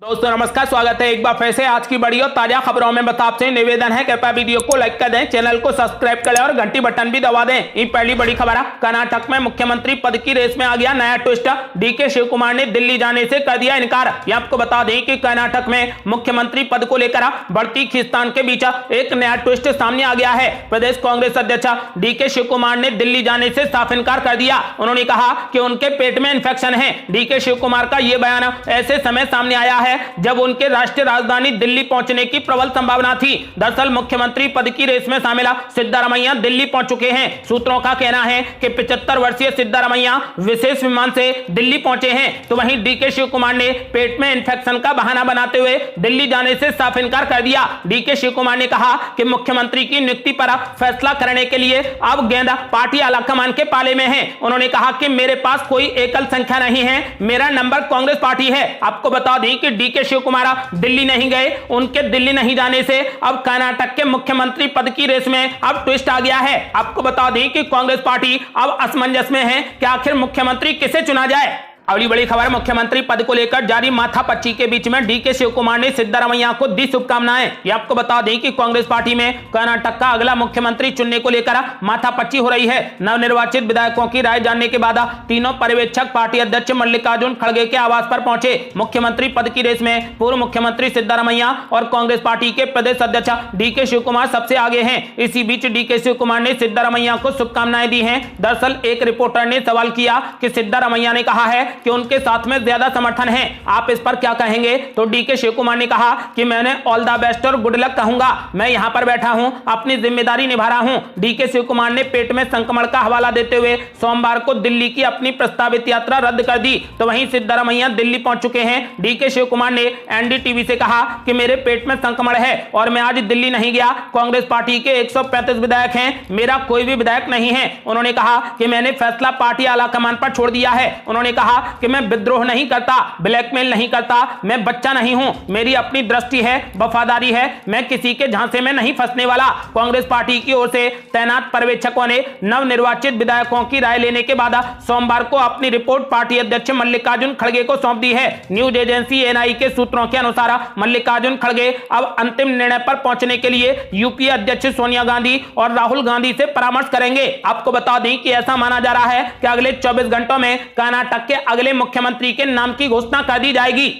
दोस्तों नमस्कार, स्वागत है एक बार फिर से आज की बड़ी और ताजा खबरों में। बता आपसे निवेदन है, कृपया वीडियो को लाइक कर दें, चैनल को सब्सक्राइब कर लें और घंटी बटन भी दबा दें। ये पहली बड़ी खबर है। कर्नाटक में मुख्यमंत्री पद की रेस में आ गया नया ट्विस्ट। डीके शिव कुमार ने दिल्ली जाने से कर दिया इनकार। ये आपको बता दें कि कर्नाटक में मुख्यमंत्री पद को लेकर बढ़ती खींचतान के बीच एक नया ट्विस्ट सामने आ गया है। प्रदेश कांग्रेस अध्यक्ष डीके शिव कुमार ने दिल्ली जाने से साफ इनकार कर दिया। उन्होंने कहा कि उनके पेट में इन्फेक्शन है। डीके शिव कुमार का यह बयान ऐसे समय सामने आया है जब उनके राष्ट्रीय राजधानी दिल्ली पहुंचने की प्रबल संभावना थी। दरअसल मुख्यमंत्री पद की रेस में शामिल सिद्धारमैया दिल्ली पहुंच चुके हैं। सूत्रों का कहना है कि 75 वर्षीय सिद्धारमैया विशेष विमान से दिल्ली पहुंचे हैं। तो वहीं डीके शिव कुमार ने पेट में इन्फेक्शन का बहाना बनाते हुए दिल्ली जाने से साफ इनकार कर दिया। डीके शिव कुमार ने कहा कि मुख्यमंत्री की नियुक्ति पर फैसला करने के लिए अब गेंद पार्टी आलाकमान के पाले में है। उन्होंने कहा कि मेरे पास कोई एकल संख्या नहीं है, मेरा नंबर कांग्रेस पार्टी है। आपको बता दें कि डीके शिव कुमार दिल्ली नहीं गए। उनके दिल्ली नहीं जाने से अब कर्नाटक के मुख्यमंत्री पद की रेस में अब ट्विस्ट आ गया है। आपको बता दें कि कांग्रेस पार्टी अब असमंजस में है कि आखिर मुख्यमंत्री किसे चुना जाए। अगली बड़ी खबर, मुख्यमंत्री पद को लेकर जारी माथापच्ची के बीच में डीके शिव कुमार ने सिद्धारमैया को दी शुभकामनाएं। ये आपको बता दें कि कांग्रेस पार्टी में कर्नाटक का अगला मुख्यमंत्री चुनने को लेकर माथापच्ची हो रही है। नवनिर्वाचित विधायकों की राय जानने के बाद तीनों पर्यवेक्षक पार्टी अध्यक्ष मल्लिकार्जुन खड़गे के आवास पर पहुंचे। मुख्यमंत्री पद की रेस में पूर्व मुख्यमंत्री सिद्धारमैया और कांग्रेस पार्टी के प्रदेश अध्यक्ष डीके शिव कुमार सबसे आगे हैं। इसी बीच डीके शिव कुमार ने सिद्धारमैया को शुभकामनाएं दी हैं। दरअसल एक रिपोर्टर ने सवाल किया कि सिद्धारमैया ने कहा है कि उनके साथ में ज्यादा समर्थन है, आप इस पर क्या कहेंगे। तो डीके शिव कुमार ने कहा कि मैंने ऑल द बेस्ट और गुड लक कहूंगा। मैं यहां पर बैठा हूं, अपनी जिम्मेदारी निभा रहा हूं। डीके शिव कुमार ने पेट में संक्रमण का हवाला देते हुए सोमवार को दिल्ली की अपनी प्रस्तावित यात्रा रद्द कर दी। तो वहीं सिद्धारमैया दिल्ली पहुंच चुके हैं। डीके शिव कुमार ने एनडीटीवी से कहा कि मेरे पेट में संक्रमण है और मैं आज दिल्ली नहीं गया। कांग्रेस पार्टी के 135 विधायक हैं, मेरा कोई भी विधायक नहीं है। उन्होंने कहा कि मैंने फैसला पार्टी आलाकमान पर छोड़ दिया है। उन्होंने कहा कि मैं विद्रोह नहीं करता, ब्लैकमेल नहीं करता, मैं बच्चा नहीं हूं, मेरी अपनी दृष्टि है, वफादारी है, मैं किसी के झांसे में नहीं फंसने वाला। कांग्रेस पार्टी की ओर से तैनात पर्यवेक्षकों ने नवनिर्वाचित विधायकों की राय लेने के बाद सोमवार को अपनी रिपोर्ट पार्टी अध्यक्ष मल्लिकार्जुन खड़गे को सौंप दी है। न्यूज एजेंसी एनआई के सूत्रों के अनुसार मल्लिकार्जुन खड़गे अब अंतिम निर्णय पर पहुंचने के लिए यूपीए अध्यक्ष सोनिया गांधी और राहुल गांधी से परामर्श करेंगे। आपको बता दें कि ऐसा माना जा रहा है कि अगले 24 घंटों में कर्नाटक के अगले मुख्यमंत्री के नाम की घोषणा कर दी जाएगी।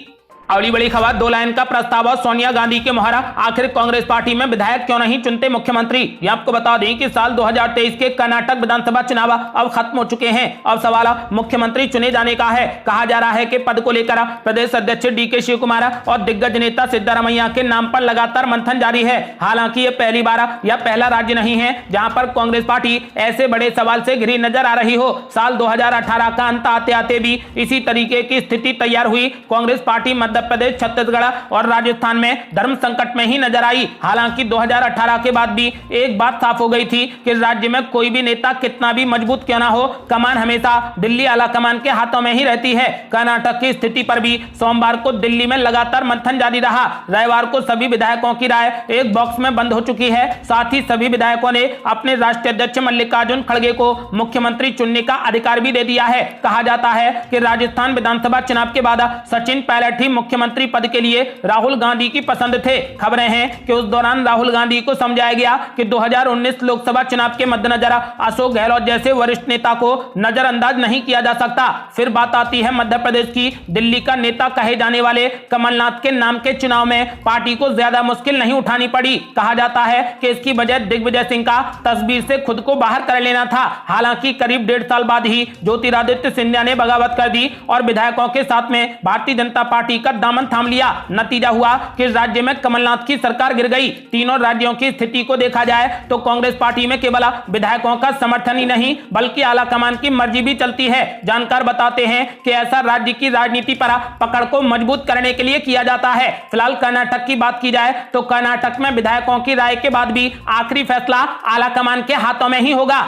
अगली बड़ी खबर, 2 लाइन का प्रस्ताव और सोनिया गांधी के मुहर, आखिर कांग्रेस पार्टी में विधायक क्यों नहीं चुनते मुख्यमंत्री। ये आपको बता दें कि साल 2023 के कर्नाटक विधानसभा चुनाव अब खत्म हो चुके हैं। अब सवाल मुख्यमंत्री चुने जाने का है। कहा जा रहा है कि पद को लेकर प्रदेश अध्यक्ष डीके शिव कुमार और दिग्गज नेता सिद्धारमैया के नाम पर लगातार मंथन जारी है। हालांकि यह पहली बार या पहला राज्य नहीं है जहां पर कांग्रेस पार्टी ऐसे बड़े सवाल से घिरी नजर आ रही हो। साल 2018 का अंत आते आते भी इसी तरीके की स्थिति तैयार हुई। कांग्रेस पार्टी मध्य प्रदेश, छत्तीसगढ़ और राजस्थान में धर्म संकट में ही नजर आई। हालांकि 2018 के बाद भी एक बात साफ हो गई थी कि राज्य में कोई भी नेता कितना भी मजबूत क्यों ना हो, कमान हमेशा दिल्ली आलाकमान के हाथों में ही रहती है। कर्नाटक की स्थिति पर भी सोमवार को दिल्ली में लगातार मंथन जारी रहा। रविवार को सभी विधायकों की राय एक बॉक्स में बंद हो चुकी है। साथ ही सभी विधायकों ने अपने राष्ट्रीय अध्यक्ष मल्लिकार्जुन खड़गे को मुख्यमंत्री चुनने का अधिकार भी दे दिया है। कहा जाता है कि राजस्थान विधानसभा चुनाव के बाद सचिन पायलट ही मुख्यमंत्री पद के लिए राहुल गांधी की पसंद थे। खबरें हैं कि उस दौरान राहुल गांधी को समझाया गया कि 2019 लोकसभा चुनाव के मद्देनजर अशोक गहलोत जैसे वरिष्ठ नेता को नजरअंदाज नहीं किया जा सकता। फिर बात आती है मध्य प्रदेश की। दिल्ली का नेता कहे जाने वाले कमलनाथ के नाम के चुनाव में पार्टी को ज्यादा मुश्किल नहीं उठानी पड़ी। कहा जाता है कि इसकी वजह दिग्विजय सिंह का तस्वीर से खुद को बाहर कर लेना था। हालांकि करीब 1.5 साल बाद ही ज्योतिरादित्य सिंधिया ने बगावत कर दी और विधायकों के साथ में भारतीय जनता पार्टी का दामन थाम लिया। नतीजा हुआ कि राज्य में कमलनाथ की सरकार गिर गई। तीनों राज्यों की स्थिति को देखा जाए तो कांग्रेस पार्टी में केवल विधायकों का समर्थन ही नहीं बल्कि आलाकमान की मर्जी भी चलती है। जानकार बताते हैं कि ऐसा राज्य की राजनीति पर पकड़ को मजबूत करने के लिए किया जाता है। फिलहाल कर्नाटक की बात की जाए तो कर्नाटक में विधायकों की राय के बाद भी आखिरी फैसला आलाकमान के हाथों में ही होगा।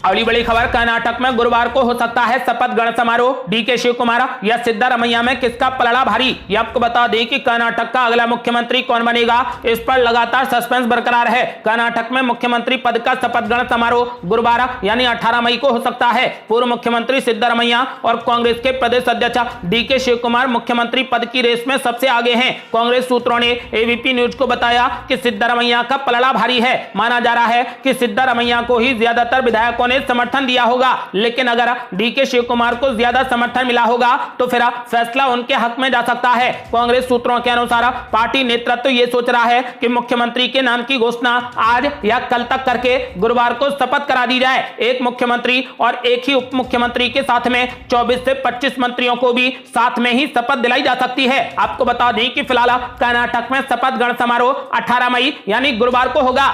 अगली बड़ी खबर, कर्नाटक में गुरुवार को हो सकता है शपथ ग्रहण समारोह, डीके शिव कुमार या सिद्धारमैया में किसका पलड़ा भारी। ये आपको बता दें कि कर्नाटक का अगला मुख्यमंत्री कौन बनेगा, इस पर लगातार सस्पेंस बरकरार है। कर्नाटक में मुख्यमंत्री पद का शपथ ग्रहण समारोह गुरुवार यानी 18 मई को हो सकता है। पूर्व मुख्यमंत्री सिद्धारमैया और कांग्रेस के प्रदेश अध्यक्ष डीके शिव कुमार मुख्यमंत्री पद की रेस में सबसे आगे हैं। कांग्रेस सूत्रों ने एबीपी न्यूज को बताया कि सिद्धारमैया का पलड़ा भारी है। माना जा रहा है कि सिद्धारमैया को ही ज्यादातर विधायकों ने समर्थन दिया होगा, लेकिन अगर डीके शिव कुमार को ज्यादा समर्थन मिला होगा तो फिर फैसला उनके हक में जा सकता है। कांग्रेस सूत्रों के अनुसार पार्टी नेतृत्व ये सोच रहा है कि मुख्यमंत्री के नाम की घोषणा आज या कल तक करके गुरुवार को शपथ करा दी जाए। एक मुख्यमंत्री और एक ही उप मुख्यमंत्री के साथ में 24 से 25 मंत्रियों को भी साथ में ही शपथ दिलाई जा सकती है। आपको बता दें कि फिलहाल कर्नाटक में शपथ ग्रहण समारोह 18 मई यानी गुरुवार को होगा।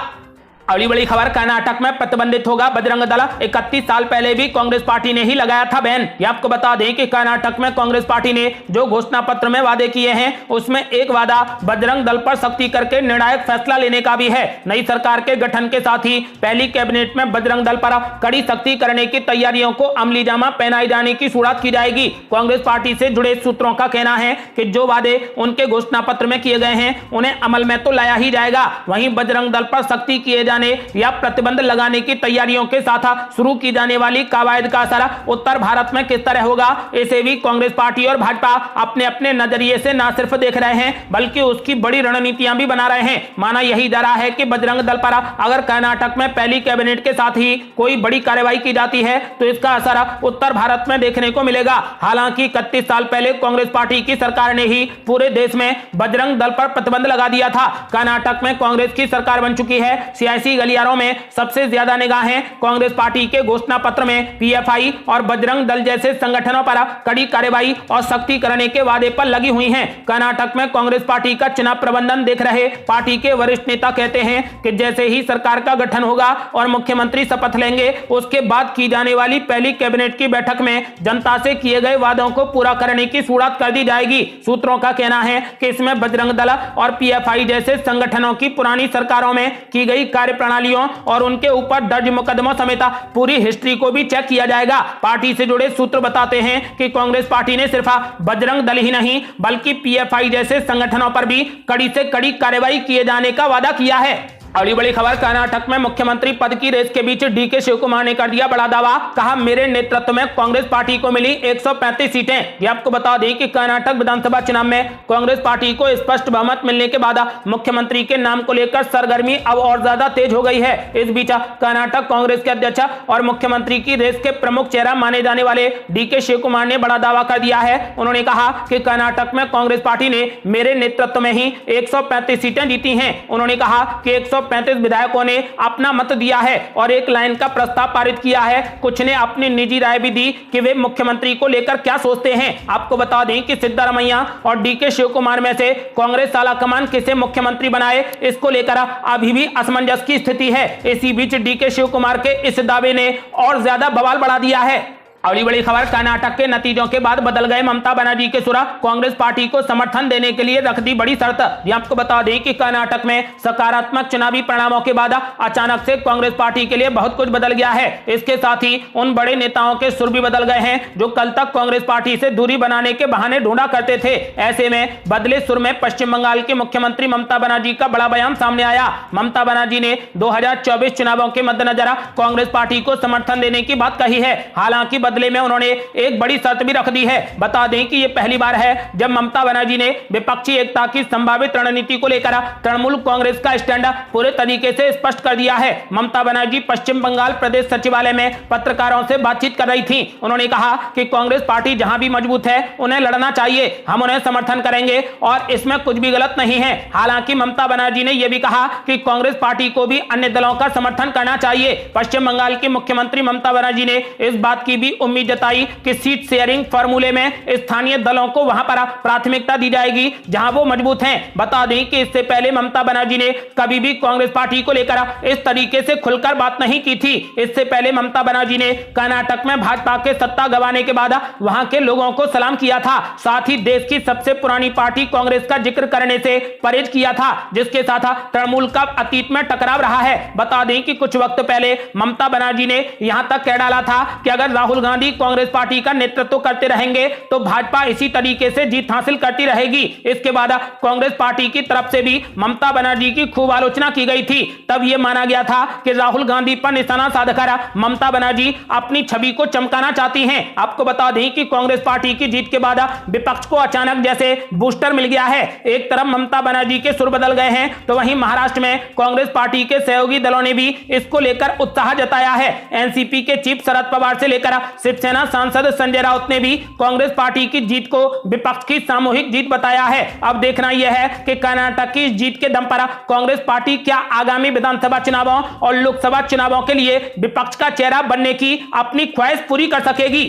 अगली बड़ी खबर, कर्नाटक में प्रतिबंधित होगा बजरंग दल। 31 साल पहले भी कांग्रेस पार्टी ने ही लगाया था बैन। ये आपको बता दें कि कर्नाटक में कांग्रेस पार्टी ने जो घोषणा पत्र में वादे किए हैं उसमें एक वादा बजरंग दल पर सख्ती करके निर्णायक फैसला लेने का भी है। नई सरकार के गठन के साथ ही पहली कैबिनेट में बजरंग दल पर कड़ी सख्ती करने की तैयारियों को अमली जामा पहनाए जाने की शुरुआत की जाएगी। कांग्रेस पार्टी से जुड़े सूत्रों का कहना है कि जो वादे उनके घोषणा पत्र में किए गए हैं उन्हें अमल में तो लाया ही जाएगा। वहीं बजरंग दल पर सख्ती किए या प्रतिबंध लगाने की तैयारियों के साथ शुरू की जाने वाली कवायद का असर उत्तर भारत में किस तरह होगा, इसे भी कांग्रेस पार्टी और भाजपा अपने अपने नजरिए से न सिर्फ देख रहे हैं बल्कि उसकी बड़ी रणनीतियां भी बना रहे हैं। माना यही जा रहा है कि बजरंग दल पर अगर कर्नाटक में पहली कैबिनेट के साथ ही कोई बड़ी कार्रवाई की जाती है तो इसका असर उत्तर भारत में देखने को मिलेगा। हालांकि 31 साल पहले कांग्रेस पार्टी की सरकार ने ही पूरे देश में बजरंग दल पर प्रतिबंध लगा दिया था। कर्नाटक में कांग्रेस की सरकार बन चुकी है। सियासी गलियारों में सबसे ज्यादा निगाहें कांग्रेस पार्टी के घोषणा पत्र में पीएफआई और बजरंग दल जैसे संगठनों पर कड़ी कार्रवाई और सख्ती करने के वादे पर लगी हुई हैं। कर्नाटक में कांग्रेस पार्टी का चुनाव प्रबंधन देख रहे पार्टी के वरिष्ठ नेता कहते हैं कि जैसे ही सरकार का गठन होगा और मुख्यमंत्री शपथ लेंगे उसके बाद की जाने वाली पहली कैबिनेट की बैठक में जनता से किए गए वादों को पूरा करने की शुरुआत कर दी जाएगी। सूत्रों का कहना है कि इसमें बजरंग दल और पीएफआई जैसे संगठनों की पुरानी सरकारों में की गई कार्यप्रणालियों और उनके ऊपर दर्ज मुकदमों समेत पूरी हिस्ट्री को भी चेक किया जाएगा। पार्टी से जुड़े सूत्र बताते हैं कि कांग्रेस पार्टी ने सिर्फ बजरंग दल ही नहीं बल्कि पीएफआई जैसे संगठनों पर भी कड़ी से कड़ी कार्रवाई किए जाने का वादा किया है। अगली बड़ी खबर, कर्नाटक में मुख्यमंत्री पद की रेस के बीच डीके शिव कुमार ने कर दिया बड़ा दावा। कहा मेरे नेतृत्व में कांग्रेस पार्टी को मिली 135 सीटें। ये आपको बता दें कि कर्नाटक विधानसभा चुनाव में कांग्रेस पार्टी को स्पष्ट बहुमत मिलने के बाद मुख्यमंत्री के नाम को लेकर सरगर्मी अब और ज्यादा तेज हो गई है। इस बीच कर्नाटक कांग्रेस के अध्यक्ष और मुख्यमंत्री की रेस के प्रमुख चेहरा माने जाने वाले डीके शिव कुमार ने बड़ा दावा कर दिया है। उन्होंने कहा कि कर्नाटक में कांग्रेस पार्टी ने मेरे नेतृत्व में ही 135 सीटें जीती हैं। उन्होंने कहा कि 135 विधायकों ने अपना मत दिया है और एक लाइन का प्रस्ताव पारित किया है। कुछ ने अपनी निजी राय भी दी कि वे मुख्यमंत्री को लेकर क्या सोचते हैं। आपको बता दें कि सिद्धारमैया और डीके शिव कुमार में से कांग्रेस आलाकमान किसे मुख्यमंत्री बनाए इसको लेकर अभी भी असमंजस की स्थिति है। इसी बीच डीके शिव कुमार के इस दावे ने और ज्यादा बवाल बढ़ा दिया है। अगली बड़ी खबर, कर्नाटक के नतीजों के बाद बदल गए ममता बनर्जी के सुर। कांग्रेस पार्टी को समर्थन देने के लिए रख दी बड़ी शर्त। आपको बता दें कि कर्नाटक में सकारात्मक चुनावी परिणामों के बाद अचानक से कांग्रेस पार्टी के लिए बहुत कुछ बदल गया है। इसके साथ ही उन बड़े नेताओं के सुर भी बदल गए हैं जो कल तक कांग्रेस पार्टी से दूरी बनाने के बहाने ढूंढा करते थे। ऐसे में बदले सुर में पश्चिम बंगाल की मुख्यमंत्री ममता बनर्जी का बड़ा बयान सामने आया। ममता बनर्जी ने 2024 चुनावों के मद्देनजर कांग्रेस पार्टी को समर्थन देने की बात कही है। हालांकि बदले में उन्होंने एक बड़ी शर्त भी रख दी है। बता दें कि यह पहली बार है जब ममता बनर्जी ने विपक्षी एकता की संभावित रणनीति को लेकर तृणमूल कांग्रेस का स्टैंड पूरे तरीके से स्पष्ट कर दिया है। ममता बनर्जी पश्चिम बंगाल प्रदेश सचिवालय में पत्रकारों से बातचीत कर रही थी। उन्होंने कहा कि कांग्रेस पार्टी जहां भी मजबूत है उन्हें लड़ना चाहिए, हम उन्हें समर्थन करेंगे और इसमें कुछ भी गलत नहीं है। हालांकि ममता बनर्जी ने यह भी कहा कि कांग्रेस पार्टी को भी अन्य दलों का समर्थन करना चाहिए। पश्चिम बंगाल की मुख्यमंत्री ममता बनर्जी ने इस बात की भी उम्मीद जताई कि सीट शेयरिंग फॉर्मूले में स्थानीय दलों को वहां पर प्राथमिकता दी जाएगी जहां वो मजबूत हैं। बता दें कि इससे पहले ममता बनर्जी ने कभी भी कांग्रेस पार्टी को लेकर इस तरीके से खुलकर बात नहीं की थी। इससे पहले ममता बनर्जी ने कर्नाटक में भाजपा के सत्ता गंवाने के बाद वहां के लोगों को सलाम किया था। साथ ही देश की सबसे पुरानी पार्टी कांग्रेस का जिक्र करने से परहेज किया था, जिसके साथ तृणमूल का अतीत में टकराव रहा है। बता दें कि कुछ वक्त पहले ममता बनर्जी ने यहां तक कह डाला था कि अगर राहुल गांधी कांग्रेस पार्टी का नेतृत्व करते रहेंगे तो भाजपा इसी तरीके से जीत हासिल करती रहेगी। इसके बाद कांग्रेस पार्टी की तरफ से भी ममता बनर्जी की खूब आलोचना की गई थी। तब यह माना गया था कि राहुल गांधी पर निशाना साधकर ममता बनर्जी अपनी छवि को चमकाना चाहती हैं। आपको बता दें कि कांग्रेस पार्टी की जीत के बाद विपक्ष को अचानक जैसे बूस्टर मिल गया है। एक तरफ ममता बनर्जी के सुर बदल गए हैं तो वहीं महाराष्ट्र में कांग्रेस पार्टी के सहयोगी दलों ने भी इसको लेकर उत्साह जताया है। एनसीपी के चीफ शरद पवार से लेकर शिवसेना सांसद संजय राउत ने भी कांग्रेस पार्टी की जीत को विपक्ष की सामूहिक जीत बताया है। अब देखना यह है कि कर्नाटक की जीत के दम पर कांग्रेस पार्टी क्या आगामी विधानसभा चुनावों और लोकसभा चुनावों के लिए विपक्ष का चेहरा बनने की अपनी ख्वाहिश पूरी कर सकेगी।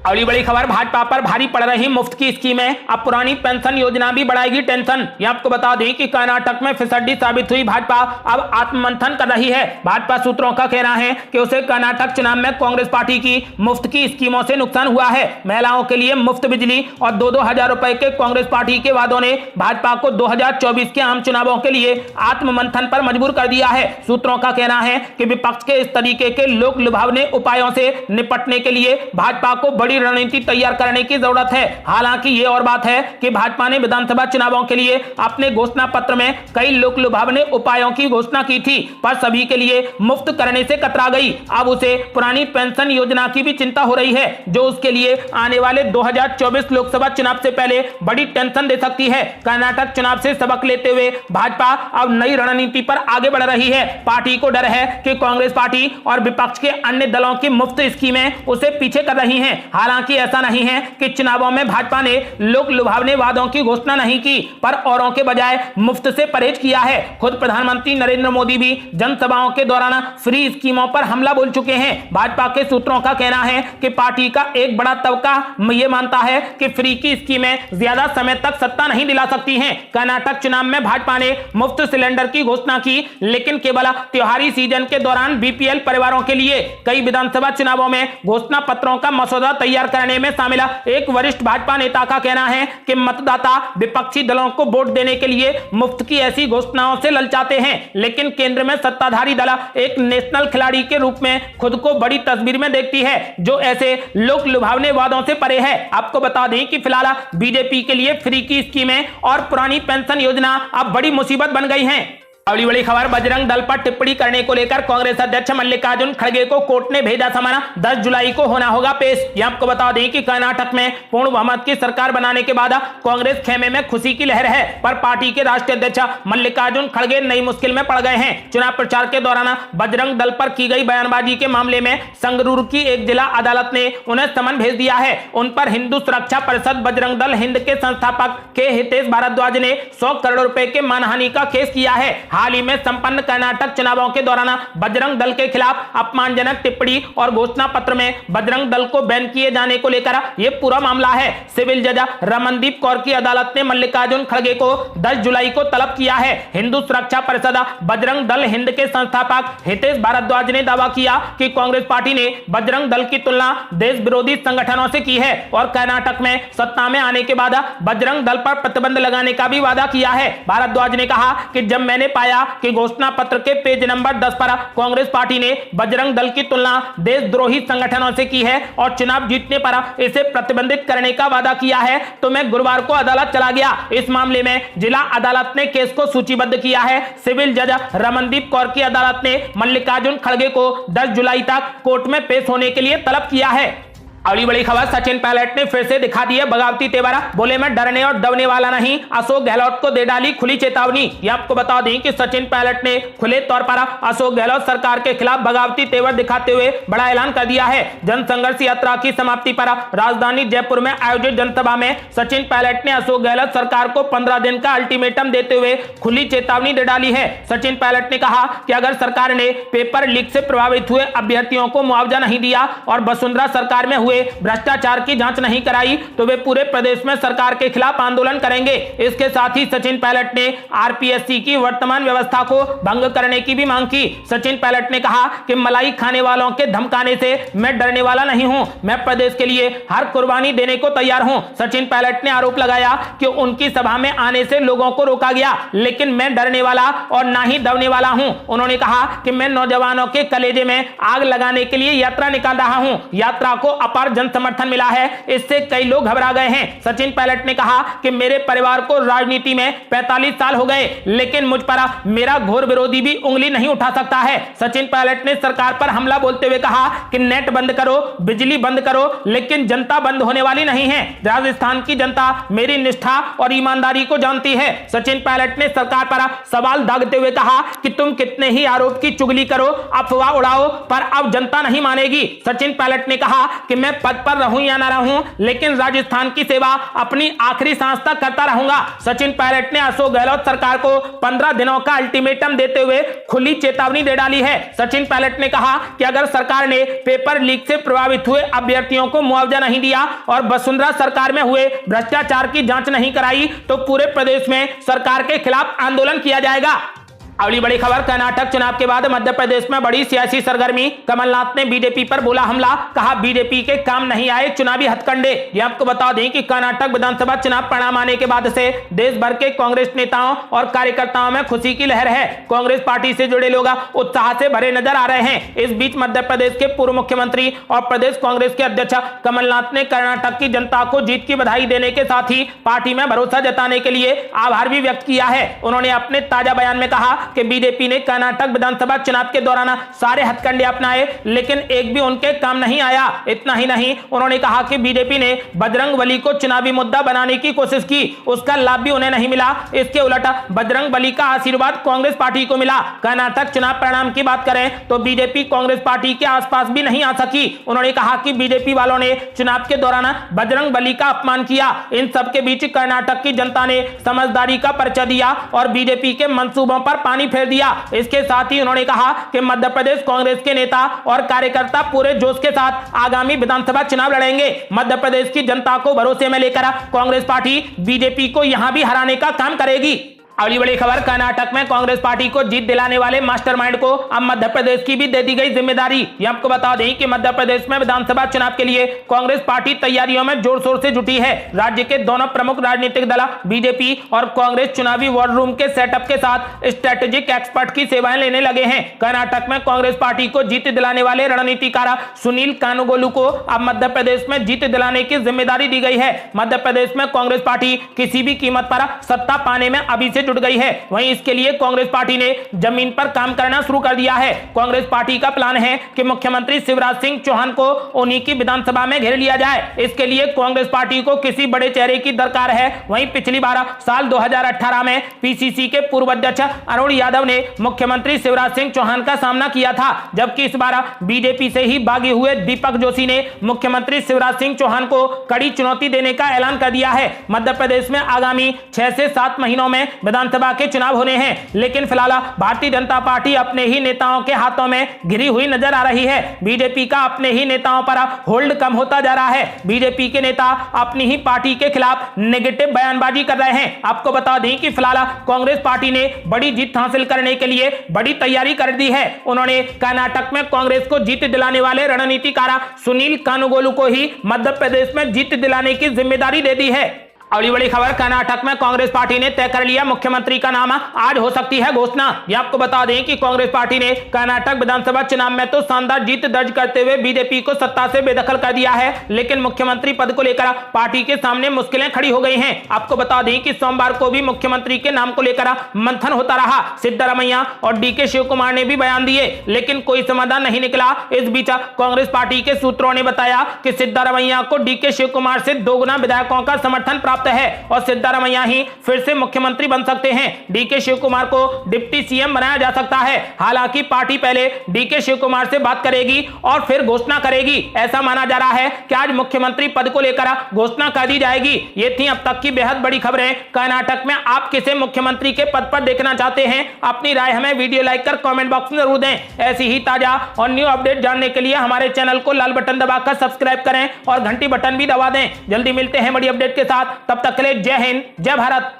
अगली बड़ी खबर, भाजपा पर भारी पड़ रही मुफ्त की स्कीमें, अब पुरानी पेंशन योजना भी बढ़ाएगी टेंशन। ये आपको बता दें कि कर्नाटक में फिसड्डी साबित हुई भाजपा अब आत्ममंथन कर रही है। भाजपा सूत्रों का कहना है कि उसे कर्नाटक चुनाव में कांग्रेस पार्टी की मुफ्त की स्कीमों से नुकसान हुआ है। महिलाओं के लिए मुफ्त बिजली और 2-2 हजार रुपए के कांग्रेस पार्टी के वादों ने भाजपा को 2024 के आम चुनावों के लिए आत्ममंथन पर मजबूर कर दिया है। सूत्रों का कहना है कि विपक्ष के इस तरीके के लोक लुभावने उपायों से निपटने के लिए भाजपा को बड़ी रणनीति तैयार करने की जरूरत है। हालांकि यह और बात है कि भाजपा ने विधानसभा चुनावों के लिए अपने घोषणा पत्र में कई लोक लुभावने उपायों की घोषणा की थी, पर सभी के लिए मुफ्त करने से कतरा गई। अब उसे पुरानी पेंशन योजना की भी चिंता हो रही है, जो उसके लिए आने वाले 2024 लोकसभा चुनाव से पहले बड़ी टेंशन दे सकती है। कर्नाटक चुनाव से सबक लेते हुए भाजपा अब नई रणनीति पर आगे बढ़ रही है। पार्टी को डर है कि कांग्रेस पार्टी और विपक्ष के अन्य दलों की मुफ्त स्कीमें उसे पीछे कर रही हैं। हालांकि ऐसा नहीं है कि चुनावों में भाजपा ने लोक लुभावने वादों की घोषणा नहीं की, पर औरों के बजाय मुफ्त से परहेज किया है। खुद प्रधानमंत्री नरेंद्र मोदी भी जनसभाओं के दौरान फ्री स्कीमों पर हमला बोल चुके हैं। भाजपा के सूत्रों का कहना है कि पार्टी का एक बड़ा तबका यह मानता है कि फ्री की स्कीमें ज्यादा समय तक सत्ता नहीं दिला सकती हैं। कर्नाटक चुनाव में भाजपा ने मुफ्त सिलेंडर की घोषणा की, लेकिन केवल त्योहारी सीजन के दौरान बीपीएल परिवारों के लिए। कई विधानसभा चुनावों में घोषणा पत्रों का मसौदा तैयार करने में शामिल एक वरिष्ठ भाजपा नेता का कहना है कि मतदाता विपक्षी दलों को वोट देने के लिए मुफ्त की ऐसी घोषणाओं से ललचाते हैं, लेकिन केंद्र में सत्ताधारी दल एक नेशनल खिलाड़ी के रूप में खुद को बड़ी तस्वीर में देखती है, जो ऐसे लोक लुभावने वादों से परे है। आपको बता दें कि फिलहाल बीजेपी के लिए फ्री की स्कीमें और पुरानी पेंशन योजना अब बड़ी मुसीबत बन गई हैं। अगली बड़ी खबर, बजरंग दल पर टिप्पणी करने को लेकर कांग्रेस अध्यक्ष मल्लिकार्जुन खड़गे को कोर्ट ने भेजा समन, 10 जुलाई को होना होगा पेश। यह आपको बता दें कि कर्नाटक में पूर्ण बहुमत की सरकार बनाने के बाद कांग्रेस खेमे में खुशी की लहर है, पर पार्टी के राष्ट्रीय अध्यक्ष मल्लिकार्जुन खड़गे नई मुश्किल में पड़ गए हैं। चुनाव प्रचार के दौरान बजरंग दल पर की गई बयानबाजी के मामले में संगरूर की एक जिला अदालत ने उन्हें समन भेज दिया है। उन पर हिंदू सुरक्षा परिषद बजरंग दल हिंद के संस्थापक के हितेश भारद्वाज ने 100 करोड़ रुपए के मानहानि का केस किया है। हाल ही में संपन्न कर्नाटक चुनावों के दौरान बजरंग दल के खिलाफ अपमानजनक टिप्पणी और घोषणा पत्र में बजरंग दल को बैन किए जाने को लेकर यह पूरा मामला है। सिविल जज रमनदीप कौर की अदालत ने मल्लिकार्जुन खड़गे को 10 जुलाई को तलब किया है। हिंदू सुरक्षा परिषद बजरंग दल हिंद के संस्थापक हितेश भारद्वाज ने दावा किया कि कांग्रेस पार्टी ने बजरंग दल की तुलना देश विरोधी संगठनों से की है और कर्नाटक में सत्ता में आने के बाद बजरंग दल पर प्रतिबंध लगाने का भी वादा किया है। भारद्वाज ने कहा कि जब मैंने पाया कि घोषणा पत्र के पेज नंबर 10 पर कांग्रेस पार्टी ने बजरंग दल की तुलना देशद्रोही संगठनों से की है और चुनाव जीतने पर इसे प्रतिबंधित करने का वादा किया है, तो मैं गुरुवार को अदालत चला गया। इस मामले में जिला अदालत ने केस को सूचीबद्ध किया है। सिविल जज रमनदीप कौर की अदालत ने मल्लिकार्जुन खड़गे को 10 जुलाई तक कोर्ट में पेश होने के लिए तलब किया है। अगली बड़ी खबर, सचिन पायलट ने फिर से दिखा दिया बगावती तेवर, बोले मैं डरने और दबने वाला नहीं, अशोक गहलोत को दे डाली खुली चेतावनी। ये आपको बता दें कि सचिन पायलट ने खुले तौर पर अशोक गहलोत सरकार के खिलाफ बगावती तेवर दिखाते हुए बड़ा ऐलान कर दिया है। जनसंघर्ष यात्रा की समाप्ति पर राजधानी जयपुर में आयोजित जनसभा में सचिन पायलट ने अशोक गहलोत सरकार को 15 दिन का अल्टीमेटम देते हुए खुली चेतावनी दे डाली है। सचिन पायलट ने कहा कि अगर सरकार ने पेपर लीक से प्रभावित हुए अभ्यर्थियों को मुआवजा नहीं दिया और वसुंधरा सरकार में हुए भ्रष्टाचार की जांच नहीं कराई तो वे पूरे प्रदेश में सरकार के खिलाफ आंदोलन करेंगे। इसके साथ ही सचिन पायलट ने आरपीएससी की वर्तमान व्यवस्था को भंग करने की भी मांग की। सचिन पायलट ने कहा कि मलाई खाने वालों के धमकाने से मैं डरने वाला नहीं हूं, मैं प्रदेश के लिए हर कुर्बानी देने को तैयार हूं। सचिन पायलट ने आरोप लगाया कि उनकी सभा में आने से लोगों को रोका गया, लेकिन मैं डरने वाला और ना ही दबने वाला हूं। उन्होंने कहा कि मैं नौजवानों के कलेजे में आग लगाने के लिए यात्रा निकाल रहा हूं। यात्रा को अपार जन समर्थन मिला है, इससे कई लोग घबरा गए हैं। सचिन पायलट ने कहा कि मेरे परिवार को राजनीति में 45 साल हो गए, लेकिन मुझ पर मेरा घोर विरोधी भी उंगली नहीं उठा सकता है। सचिन पायलट ने सरकार पर हमला बोलते हुए कहा कि नेट बंद करो, बिजली बंद करो, लेकिन जनता बंद होने वाली नहीं है। राजस्थान की जनता मेरी निष्ठा और ईमानदारी को जानती है। सचिन पायलट ने सरकार पर सवाल दागते हुए कहा कि तुम कितने ही आरोप की चुगली करो, अफवाह उड़ाओ, पर अब जनता नहीं मानेगी। सचिन पायलट ने कहा कि मैं पद पर रहूं या ना रहूं, लेकिन राजस्थान की सेवा अपनी आखिरी सांस तक करता रहूंगा। सचिन पायलट ने अशोक गहलोत सरकार को 15 दिनों का अल्टीमेटम देते हुए खुली चेतावनी दे डाली है। सचिन पायलट ने कहा कि अगर सरकार ने पेपर लीक से प्रभावित हुए अभ्यर्थियों को मुआवजा नहीं दिया और वसुंधरा सरकार में हुए भ्रष्टाचार की जांच नहीं कराई तो पूरे प्रदेश में सरकार के खिलाफ आंदोलन किया जाएगा। अगली बड़ी खबर, कर्नाटक चुनाव के बाद मध्य प्रदेश में बड़ी सियासी सरगर्मी, कमलनाथ ने बीजेपी पर बोला हमला, कहा बीजेपी के काम नहीं आए चुनावी हथकंडे। ये आपको बता दें कि कर्नाटक विधानसभा चुनाव परिणाम आने के बाद से देश भर के कांग्रेस नेताओं और कार्यकर्ताओं में खुशी की लहर है। कांग्रेस पार्टी से जुड़े लोग उत्साह से भरे नजर आ रहे हैं। इस बीच मध्य प्रदेश के पूर्व मुख्यमंत्री और प्रदेश कांग्रेस के अध्यक्ष कमलनाथ ने कर्नाटक की जनता को जीत की बधाई देने के साथ ही पार्टी में भरोसा जताने के लिए आभार भी व्यक्त किया है। उन्होंने अपने ताजा बयान में कहा कि बीजेपी ने कर्नाटक विधानसभा चुनाव के दौरान सारे हथकंडे अपनाए, लेकिन एक भी उनके काम नहीं आया। इतना ही नहीं, उन्होंने कहा कि बीजेपी ने बजरंगबली को चुनावी मुद्दा बनाने की कोशिश की, उसका लाभ भी उन्हें नहीं मिला। इसके उलट बजरंगबली का आशीर्वाद कांग्रेस पार्टी को मिला। कर्नाटक चुनाव परिणाम की बात करें तो बीजेपी कांग्रेस पार्टी के आसपास भी नहीं आ सकी। उन्होंने कहा कि बीजेपी वालों ने चुनाव के दौरान बजरंगबली का अपमान किया। इन सबके बीच कर्नाटक की जनता ने समझदारी का परिचय दिया और बीजेपी के मंसूबों पर पानी फेर दिया। इसके साथ ही उन्होंने कहा कि मध्य प्रदेश कांग्रेस के नेता और कार्यकर्ता पूरे जोश के साथ आगामी विधानसभा चुनाव लड़ेंगे। मध्य प्रदेश की जनता को भरोसे में लेकर कांग्रेस पार्टी बीजेपी को यहां भी हराने का काम करेगी। अगली बड़ी खबर, कर्नाटक में कांग्रेस पार्टी को जीत दिलाने वाले मास्टरमाइंड को अब मध्य प्रदेश की भी दे दी गई जिम्मेदारी। ये आपको बता दें कि मध्य प्रदेश में विधानसभा चुनाव के लिए कांग्रेस पार्टी तैयारियों में जोर शोर से जुटी है। राज्य के दोनों प्रमुख राजनीतिक दल बीजेपी और कांग्रेस चुनावी वॉर रूम के सेटअप के साथ स्ट्रेटेजिक एक्सपर्ट की सेवाएं लेने लगे हैं। कर्नाटक में कांग्रेस पार्टी को जीत दिलाने वाले रणनीतिकार सुनील कानुगोलू को अब मध्य प्रदेश में जीत दिलाने की जिम्मेदारी दी गई है। मध्य प्रदेश में कांग्रेस पार्टी किसी भी कीमत पर सत्ता पाने में अभी से जुट गई है। वहीं इसके लिए कांग्रेस पार्टी ने जमीन पर काम करना शुरू कर दिया है। कांग्रेस पार्टी का प्लान है कि मुख्यमंत्री शिवराज सिंह चौहान को उन्हीं की विधानसभा में घेर लिया जाए। इसके लिए कांग्रेस पार्टी को किसी बड़े चेहरे की दरकार है। वहीं पिछली बार साल 2018 में पीसीसी के पूर्व अध्यक्ष अरुण यादव ने मुख्यमंत्री शिवराज सिंह चौहान का सामना किया था, जबकि इस बार बीजेपी से ही बागी हुए दीपक जोशी ने मुख्यमंत्री शिवराज सिंह चौहान को कड़ी चुनौती देने का ऐलान कर दिया है। मध्य प्रदेश में आगामी 6 से 7 महीनों में विधानसभा के चुनाव होने हैं, लेकिन फिलहाल भारतीय जनता पार्टी अपने ही नेताओं के हाथों में घिरी हुई नजर आ रही है। बीजेपी का अपने ही नेताओं पर होल्ड कम होता जा रहा है। बीजेपी के नेता अपनी ही पार्टी के खिलाफ नेगेटिव बयानबाजी कर रहे हैं। आपको बता दें कि फिलहाल कांग्रेस पार्टी ने बड़ी जीत हासिल करने के लिए बड़ी तैयारी कर दी है। उन्होंने कर्नाटक में कांग्रेस को जीत दिलाने वाले रणनीतिकार सुनील कानुगोलू को ही मध्य प्रदेश में जीत दिलाने की जिम्मेदारी दे दी है। अगली बड़ी खबर, कर्नाटक में कांग्रेस पार्टी ने तय कर लिया मुख्यमंत्री का नाम, आज हो सकती है घोषणा। ये आपको बता दें कि कांग्रेस पार्टी ने कर्नाटक विधानसभा चुनाव में तो शानदार जीत दर्ज करते हुए बीजेपी को सत्ता से बेदखल कर दिया है, लेकिन मुख्यमंत्री पद को लेकर पार्टी के सामने मुश्किलें खड़ी हो गई हैं। आपको बता दें कि सोमवार को भी मुख्यमंत्री के नाम को लेकर मंथन होता रहा। सिद्धारमैया और डीके शिव कुमार ने भी बयान दिए, लेकिन कोई समाधान नहीं निकला। इस बीच कांग्रेस पार्टी के सूत्रों ने बताया कि सिद्धारमैया को डीके शिव कुमार से 2 गुना विधायकों का समर्थन प्राप्त है और सिद्धारमैया ही फिर से मुख्यमंत्री बन सकते हैं। डीके शिव कुमार को डिप्टी सीएम बनाया जा सकता है। हालांकि पार्टी पहले डीके शिव कुमार से बात करेगी और फिर घोषणा करेगी। ऐसा माना जा रहा है कि आज मुख्यमंत्री पद को लेकर घोषणा कर दी जाएगी। ये थी अब तक की बेहद बड़ी खबरें। कर्नाटक में आप किसे मुख्यमंत्री के पद पर देखना चाहते हैं? अपनी राय हमें वीडियो लाइक कर कमेंट बॉक्स में जरूर दें। ऐसी ही ताजा और न्यू अपडेट जानने के लिए हमारे चैनल को लाल बटन दबाकर सब्सक्राइब करें और घंटी बटन भी दबा दें। जल्दी मिलते हैं बड़ी अपडेट के साथ, तब तक के लिए जय हिंद, जय भारत।